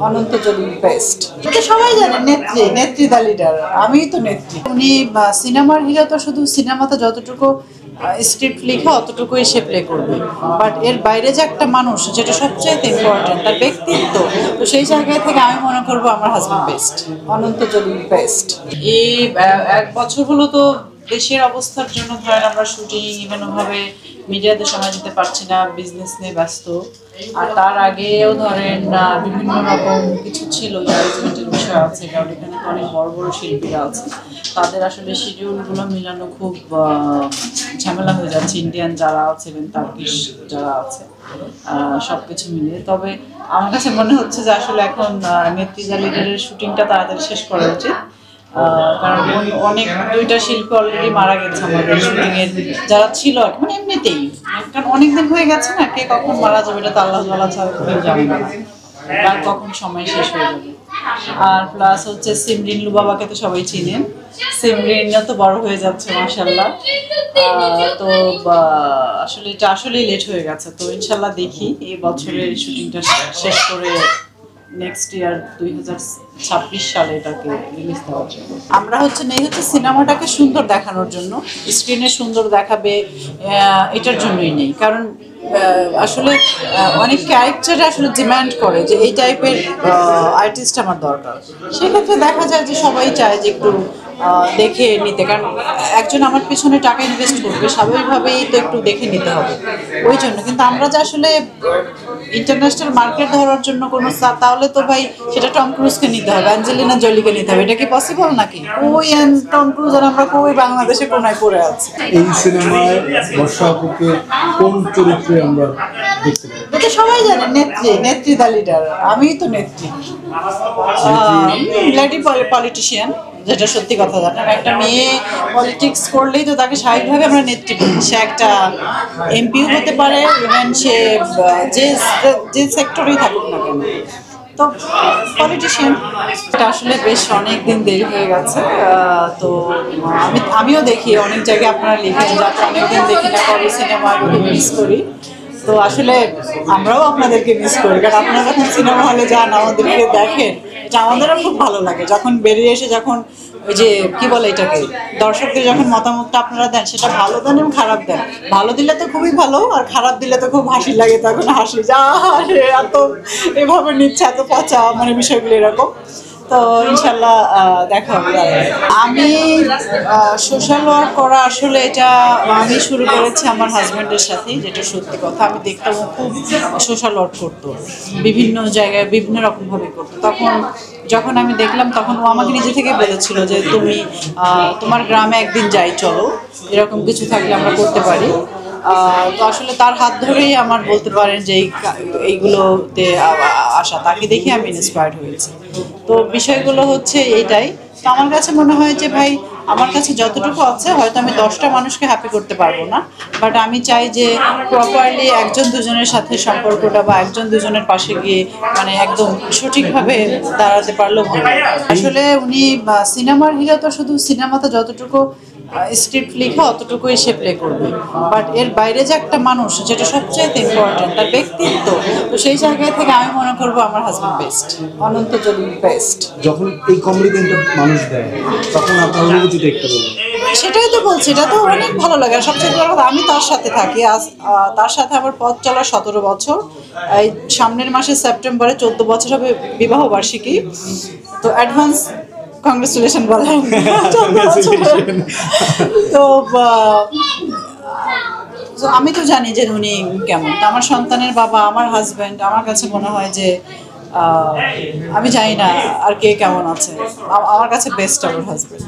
Ananta Jalil best. এটা সবাই জানে, নেত্রী দা লিডার, আমিই তো নেত্রী। উনি সিনেমার হিরো তো শুধু সিনেমাতে যতটুকু স্ক্রিপ্ট লিখে অতটুকুই সে প্লে করবে, বাট এর বাইরে যে একটা মানুষ, যেটা সবচেয়ে ইম্পর্টেন্ট, তার ব্যক্তিত্ব। তো সেই জায়গায় থেকে আমি মনে করবো আমার husband best, Ananta Jalil best. এই 1 বছর হলো তো দেশের অবস্থার জন্য ধরেন আমরা শুটিং ইভেন ওভাবে মিডিয়াতে সময় দিতে পারছি না, বিজনেস নিয়ে ব্যস্ত। আর তার আগেও ধরেন বিভিন্ন রকম কিছু ছিল, ম্যানেজমেন্টের বিষয় আছে, কারণ এখানে অনেক বড় বড় শিল্পীরা আছে, তাদের আসলে শিডিউলগুলো মিলানো খুব ঝামেলা হয়ে যাচ্ছে। ইন্ডিয়ান যারা আছে এবং টার্কিশ যারা আছে, সব কিছু মিলিয়ে। তবে আমার কাছে মনে হচ্ছে যে আসলে এখন নেত্রী দা লিডারের শুটিংটা তাড়াতাড়ি শেষ করা উচিত, কারণ অনেক 2টা শিল্পী অলরেডি মারা গেছে আমাদের শুটিং এর যারা ছিল, মানে এমনিতেই, কারণ অনেকদিন হয়ে গেছে না, কে কখন মারা যাবে এটা তো আল্লাহ তাআলা ছাড়া কেউ জানে না, আর কখন সময় শেষ হয়ে যাবে। আর প্লাস হচ্ছে সিমরিন লুবাবাকে তো সবাই চিনেন, সিমরিনও তো বড় হয়ে যাচ্ছে মাশাআল্লাহ। তো আসলে এটা আসলেই লেট হয়ে গেছে, তো ইনশাল্লাহ দেখি এই বছরের শুটিংটা শেষ করে নেক্সট ইয়ার 2026 সালে এটাকে রিলিজ দেওয়ার জন্য। আমরা হচ্ছে সিনেমাটাকে সুন্দর দেখানোর জন্য, স্ক্রিনে সুন্দর দেখাবে এটার জন্যই নেই, কারণ আসলে অনেক ক্যারেক্টার আসলে ডিমান্ড করে যে এই টাইপের আর্টিস্ট আমার দরকার। সেক্ষেত্রে দেখা যায় যে সবাই চায় যে একটু দেখে নিতে, কারণ একজন আমার পিছনে টাকা ইনভেস্ট করবে, স্বাভাবিকভাবেই তো একটু দেখে নিতে হবে ওই জন্য। কিন্তু আমরা যে আসলে ইন্টারন্যাশনাল মার্কেট ধরার জন্য কোনো, তাহলে তো ভাই সেটা টম ক্রুজকে নিতে হবে, অ্যাঞ্জেলিনা জলিকে নিতে হবে, এটা কি পসিবল নাকি? ওই টম ক্রুজ আর আমরা কই বাংলাদেশে কোনায় পড়ে আছি। এই সিনেমায় বর্ষা আপুকে কোন চরিত্রে আমরা দেখতে পাই? এটা সবাই জানে, নেত্রী দা লিডার, আমিই তো নেত্রী। লেডি পলিটিশিয়ান, যেটা সত্যি কথা, জানেন একটা মেয়ে পলিটিক্স করলেই তো তাকে স্বাভাবিকভাবে আমরা নেত্রী বলি। সে একটা এমপিও হতে পারে, ইভেন সে যে সেক্টরেই থাকুক না কেন, তো পলিটিশিয়ান। এটা আসলে বেশ অনেক দিন দেরি হয়ে গেছে, তো আমিও দেখি অনেক জায়গায় আপনারা লিখেন যাতে অনেকদিন দেখি না, কবে সিনেমা মিস করি। তো আসলে আমরাও আপনাদেরকে মিস করি, কারণ আপনারা যখন সিনেমা হলে যান আমাদেরকে দেখেন, এটা আমাদেরও খুব ভালো লাগে। যখন বেরিয়ে এসে যখন ওই যে কি বলে এটাকে, দর্শকদের যখন মতামতটা আপনারা দেন, সেটা ভালো দেন এবং খারাপ দেন। ভালো দিলে তো খুবই ভালো, আর খারাপ দিলে তো খুব হাসি লাগে, তখন হাসি যা এত এভাবে নিচ্ছে, এত পচা, মানে বিষয়গুলো এরকম। তো ইনশাল্লাহ দেখা হবে। আমি সোশ্যাল ওয়ার্ক করা আসলে এটা আমি শুরু করেছি আমার হাজব্যান্ডের সাথেই, যেটা সত্যি কথা। আমি দেখতাম খুব সোশ্যাল ওয়ার্ক করতো, বিভিন্ন জায়গায় বিভিন্ন রকমভাবে করতো। যখন আমি দেখলাম, তখন ও আমাকে নিজে থেকে বলেছিল যে তুমি তোমার গ্রামে একদিন যাই, চলো, এরকম কিছু থাকলে আমরা করতে পারি। তো আসলে তার হাত ধরেই আমার বলতে পারেন যে এইগুলোতে আসা, তাকে দেখে আমি ইন্সপায়ার্ড হয়েছি। তো বিষয়গুলো হচ্ছে এইটাই। তো আমার কাছে মনে হয় যে ভাই, আমার কাছে যতটুকু আছে, হয়তো আমি 10টা মানুষকে হ্যাপি করতে পারবো না, বাট আমি চাই যে প্রপারলি একজন দুজনের সাথে সম্পর্কটা, বা একজন দুজনের পাশে গিয়ে মানে একদম সঠিকভাবে দাঁড়াতে পারলেও ভালো। আসলে উনি সিনেমার হিরো তো শুধু সিনেমাতে যতটুকু স্ক্রিপ্ট লিখে অতটুকুই সে প্লে করবে, বাট এর বাইরে যে একটা মানুষ, যেটা সবচেয়ে ইম্পর্টেন্ট, তার ব্যক্তিত্ব। তো সেই জায়গায় থেকে আমি মনে করবো আমার husband best, Ananta Jalil best. যখন এই কমপ্লিমেন্টটা মানুষ দেয়, তখন আপনার অনুভূতি দেখতে বলুন। সেটাই তো বলছি, এটা তো অনেক ভালো লাগে। আর সবচেয়ে বড় কথা, আমি তার সাথে থাকি, তার সাথে আমার পথ চলা 17 বছর। এই সামনের মাসে সেপ্টেম্বরে 14 বছর হবে বিবাহ বার্ষিকী। তো অ্যাডভান্স কংগ্রেচুলেশন বলেন। তো আমি তো জানি যে উনি কেমন, আমার সন্তানের বাবা, আমার হাজব্যান্ড। আমার কাছে মনে হয় যে আমি জানি না আর কে কেমন আছে, আমার কাছে বেস্ট আমার হাজব্যান্ড।